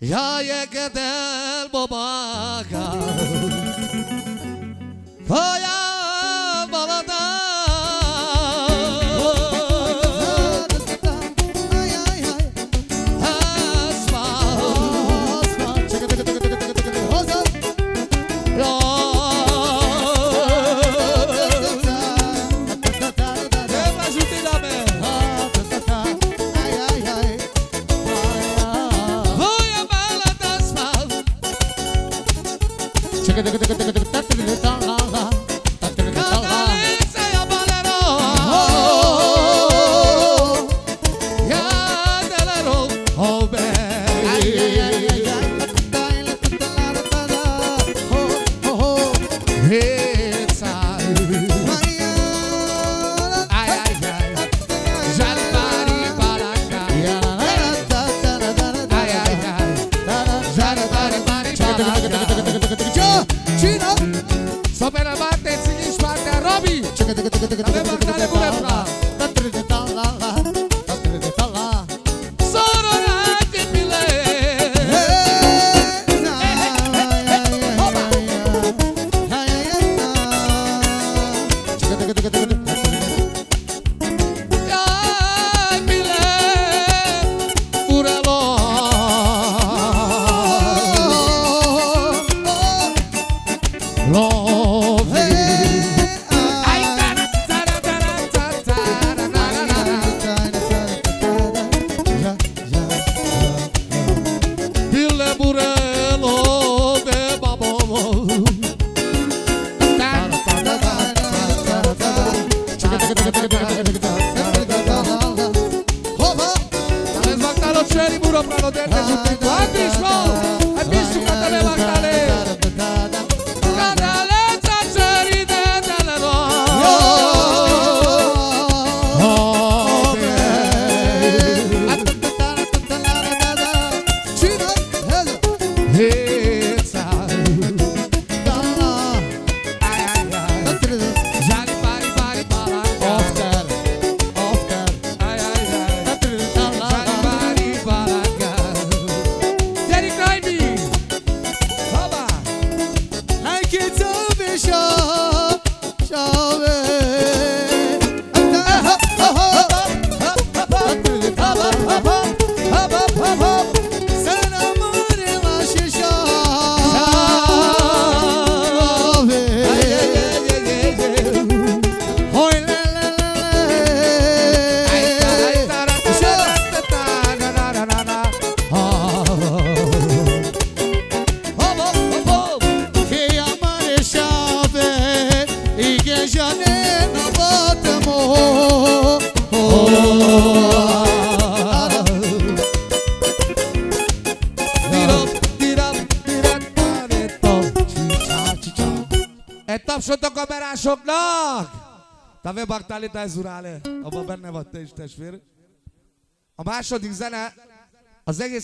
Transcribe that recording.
Ya yegedel babaka Koya balada Sopra parte, ține partea, Robi! Avem Bactale cu refra! Sororate pile! Ia pile! Urelo! Tapsot a kamerásoknak! Tave Bactale Zurale, abban benne vagy te is, testvér. A második zene az egész